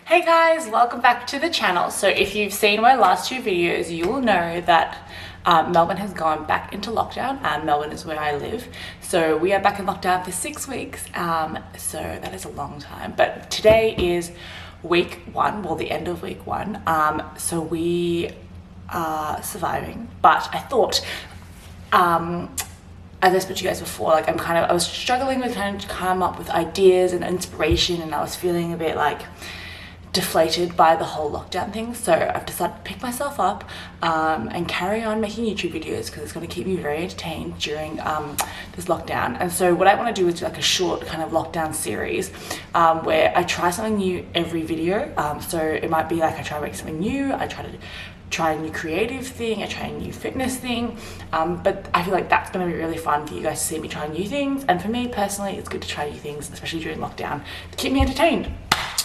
Hey guys, welcome back to the channel. So if you've seen my last two videos, you will know that Melbourne has gone back into lockdown, and Melbourne is where I live. So we are back in lockdown for 6 weeks, so that is a long time. But today is week 1, well, the end of week 1. So we are surviving, but I thought, as I spoke to you guys before, like I was struggling with trying to come up with ideas and inspiration, and I was feeling a bit like deflated by the whole lockdown thing. So I've decided to pick myself up and carry on making YouTube videos, because it's going to keep me very entertained during this lockdown. And so what I want to do is do like a short kind of lockdown series where I try something new every video. So it might be like I try to make something new, I try a new creative thing, I try a new fitness thing, but I feel like that's going to be really fun for you guys to see me try new things. And for me personally, it's good to try new things, especially during lockdown, to keep me entertained.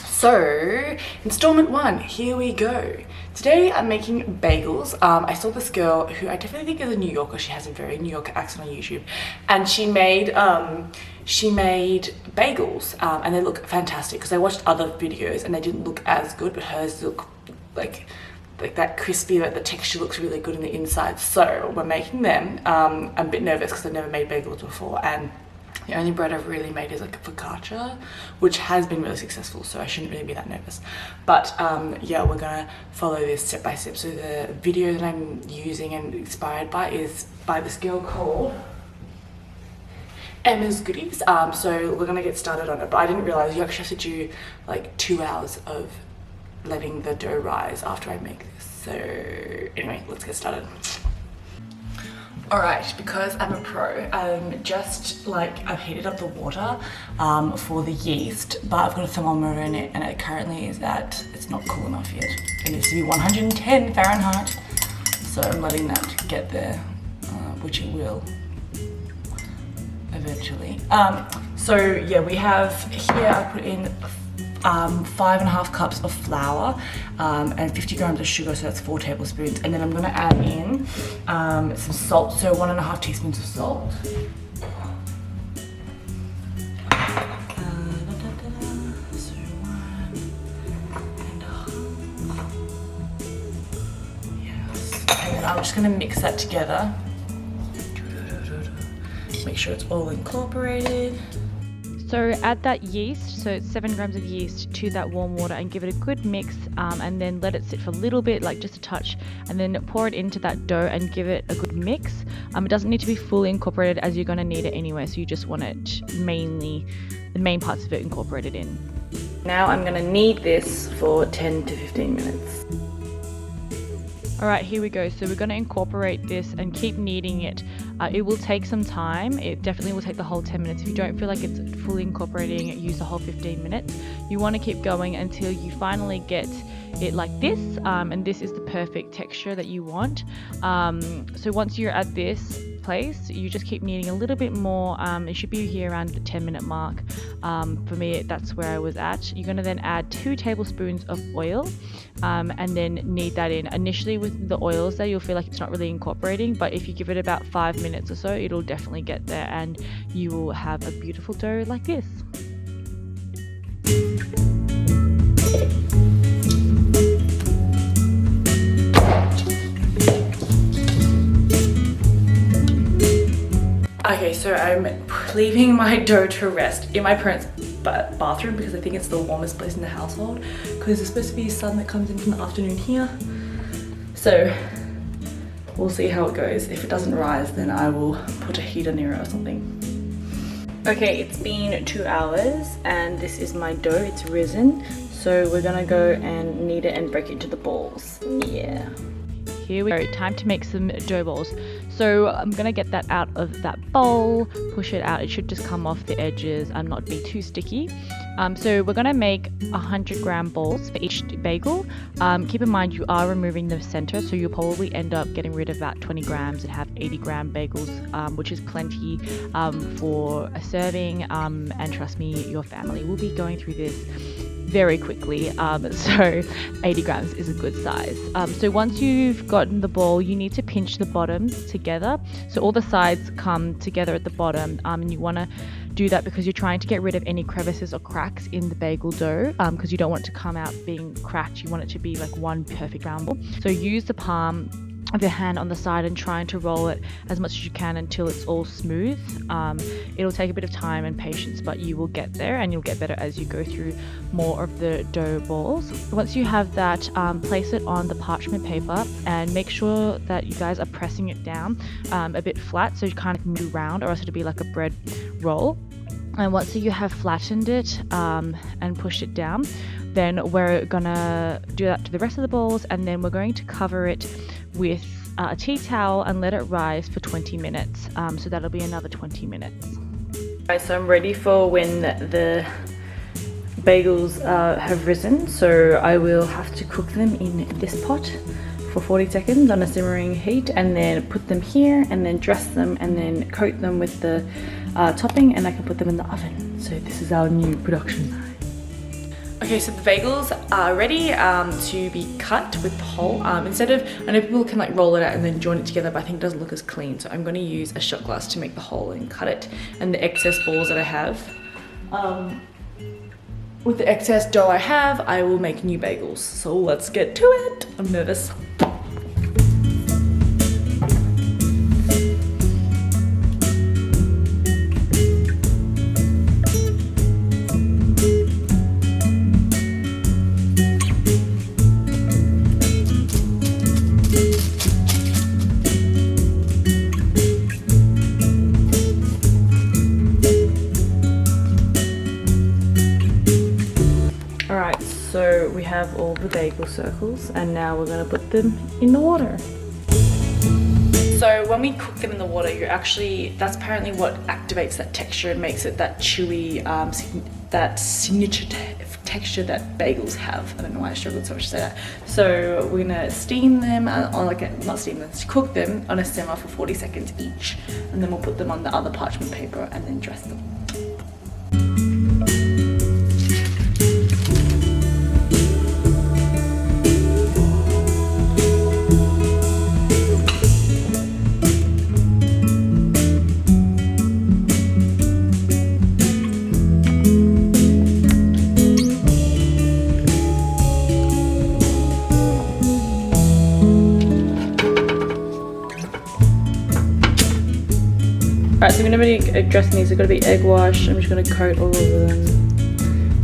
So, installment 1, here we go. Today I'm making bagels. I saw this girl who I definitely think is a New Yorker. She has a very New Yorker accent on YouTube, and she made bagels, and they look fantastic, because I watched other videos and they didn't look as good, but hers look like that crispy, like the texture looks really good on the inside. So we're making them. I'm a bit nervous because I've never made bagels before, and the only bread I've really made is like a focaccia, which has been really successful, so I shouldn't really be that nervous. But yeah, we're gonna follow this step by step. So the video that I'm using and inspired by is by this girl called Emma's Goodies. So we're gonna get started on it, but I didn't realize you actually have to do like 2 hours of letting the dough rise after I make this. So anyway, let's get started. Alright, because I'm a pro, I've heated up the water for the yeast, but I've got a thermometer in it, and it currently is it's not cool enough yet. It needs to be 110 Fahrenheit, so I'm letting that get there, which it will eventually. So yeah, we have here, I put in 5.5 cups of flour and 50 grams of sugar, so that's 4 tablespoons. And then I'm going to add in some salt, so 1.5 teaspoons of salt. So 1.5. Yes. And then I'm just going to mix that together. Make sure it's all incorporated. So add that yeast, so it's 7 grams of yeast, to that warm water, and give it a good mix, and then let it sit for a little bit, like just a touch, and then pour it into that dough and give it a good mix. It doesn't need to be fully incorporated, as you're going to need it anyway, so you just want it the main parts of it incorporated in. Now I'm going to knead this for 10 to 15 minutes. Alright, here we go. So we're going to incorporate this and keep kneading it. It will take some time. It definitely will take the whole 10 minutes. If you don't feel like it's fully incorporating, use the whole 15 minutes. You want to keep going until you finally get it like this, and this is the perfect texture that you want. So once you're at this place, you just keep kneading a little bit more. It should be here around the 10-minute mark. For me, that's where I was at. You're going to then add 2 tablespoons of oil, and then knead that in. Initially with the oils there, you'll feel like it's not really incorporating, but if you give it about 5 minutes or so, it'll definitely get there, and you will have a beautiful dough like this. Okay, so I'm leaving my dough to rest in my parents' bathroom, because I think it's the warmest place in the household, because there's supposed to be sun that comes in from the afternoon here. So we'll see how it goes. If it doesn't rise, then I will put a heater near it or something. Okay, it's been 2 hours and this is my dough. It's risen. So we're gonna go and knead it and break it into the balls. Yeah. Here we go, time to make some dough balls. So I'm gonna get that out of that bowl, push it out. It should just come off the edges and not be too sticky. So we're gonna make 100-gram balls for each bagel. Keep in mind you are removing the center, so you'll probably end up getting rid of about 20 grams and have 80-gram bagels, which is plenty for a serving. And trust me, your family will be going through this very quickly. So 80 grams is a good size. So once you've gotten the ball, you need to pinch the bottom together, so all the sides come together at the bottom, and you want to do that because you're trying to get rid of any crevices or cracks in the bagel dough, because you don't want it to come out being cracked. You want it to be like one perfect round ball. So use the palm of your hand on the side and trying to roll it as much as you can until it's all smooth. It'll take a bit of time and patience, but you will get there, and you'll get better as you go through more of the dough balls. Once you have that, place it on the parchment paper and make sure that you guys are pressing it down a bit flat, so you can't move around, or else it'll be like a bread roll. And once you have flattened it and pushed it down, then we're gonna do that to the rest of the balls, and then we're going to cover it with a tea towel and let it rise for 20 minutes. So that'll be another 20 minutes. Alright, so I'm ready for when the bagels have risen. So I will have to cook them in this pot for 40 seconds on a simmering heat, and then put them here, and then dress them, and then coat them with the topping, and I can put them in the oven. So this is our new production line. Okay, so the bagels are ready to be cut with the hole. Instead of, I know people can like roll it out and then join it together, but I think it doesn't look as clean. So I'm going to use a shot glass to make the hole and cut it. And the excess balls that I have, with the excess dough I have, I will make new bagels. So let's get to it. I'm nervous. So we have all the bagel circles, and now we're going to put them in the water. So when we cook them in the water, that's apparently what activates that texture and makes it that chewy, that signature texture that bagels have. I don't know why I struggled so much to say that. So we're gonna steam them, cook them on a simmer for 40 seconds each, and then we'll put them on the other parchment paper and then dress them. Alright, so I'm going to be dressing these. They're going to be egg wash. I'm just going to coat all of them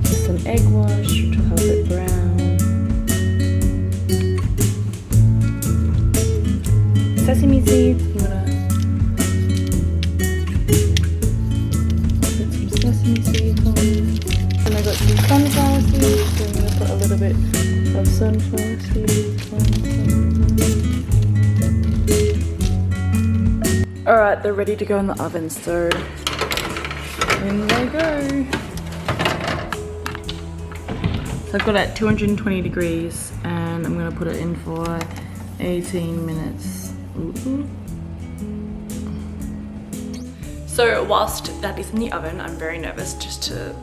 with some egg wash, which will help it brown. Sesame seeds. I'm going to put some sesame seeds on. And I got some sunflower seeds, so I'm going to put a little bit of sunflower seeds on. Alright, they're ready to go in the oven, so in they go. So I've got it at 220 degrees, and I'm going to put it in for 18 minutes. Ooh. So whilst that is in the oven, I'm very nervous, just to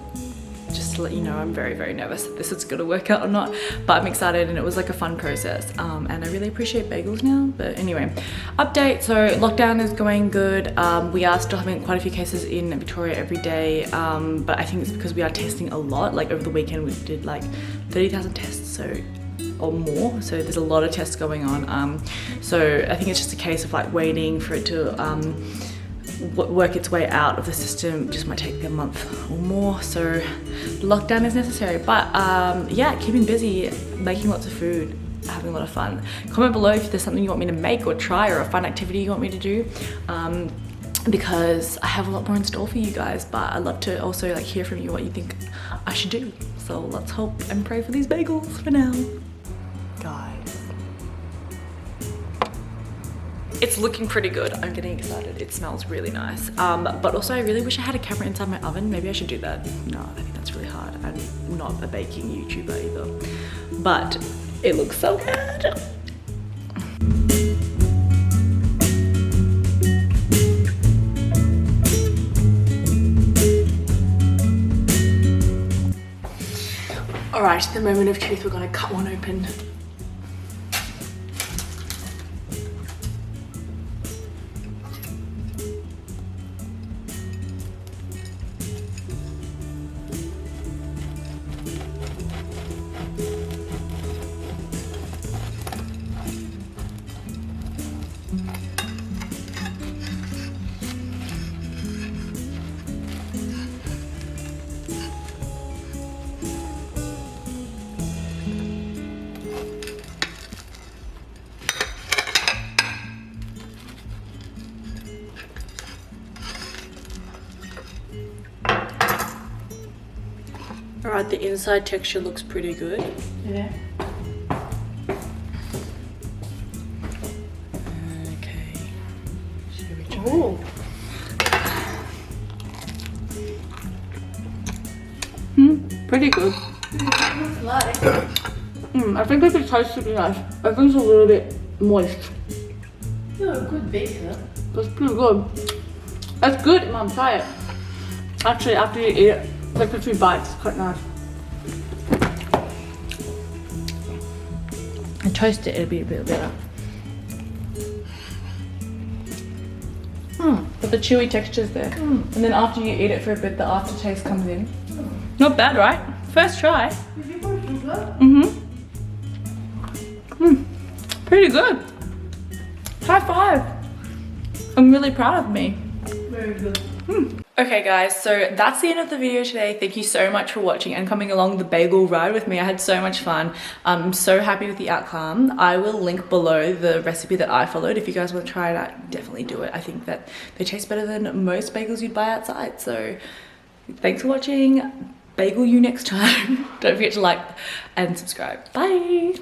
let you know, I'm very, very nervous that this is going to work out or not, but I'm excited, and it was like a fun process, and I really appreciate bagels now. But anyway, update. So lockdown is going good. We are still having quite a few cases in Victoria every day, but I think it's because we are testing a lot. Like over the weekend we did like 30,000 tests, or more, so there's a lot of tests going on. So I think it's just a case of like waiting for it to work its way out of the system. It just might take a month or more, so lockdown is necessary. But yeah, keeping busy, making lots of food, having a lot of fun. Comment below if there's something you want me to make or try, or a fun activity you want me to do, because I have a lot more in store for you guys, but I'd love to also like hear from you what you think I should do. So let's hope and pray for these bagels for now. Guys, it's looking pretty good. I'm getting excited. It smells really nice. But also I really wish I had a camera inside my oven. Maybe I should do that. No, I think that's really hard. I'm not a baking YouTuber either. But it looks so good. All right, the moment of truth, we're gonna cut one open. Alright, the inside texture looks pretty good. Yeah. Okay. Should we try? Ooh. Pretty good. I think if it tastes pretty nice. I think it's a little bit moist. You're a good baker. That's pretty good. That's good, Mum. Try it. Actually, after you eat it, like the 2 bites, it's quite nice. And toast it, it'll be a bit better. But the chewy texture's there. And then after you eat it for a bit, the aftertaste comes in. Not bad, right? First try. Did you put sugar? Pretty good. High five. I'm really proud of me. Very good. Okay guys, so that's the end of the video today. Thank you so much for watching and coming along the bagel ride with me. I had so much fun. I'm so happy with the outcome. I will link below the recipe that I followed. If you guys want to try it out, definitely do it. I think that they taste better than most bagels you'd buy outside. So thanks for watching. Bagel you next time. Don't forget to like and subscribe. Bye.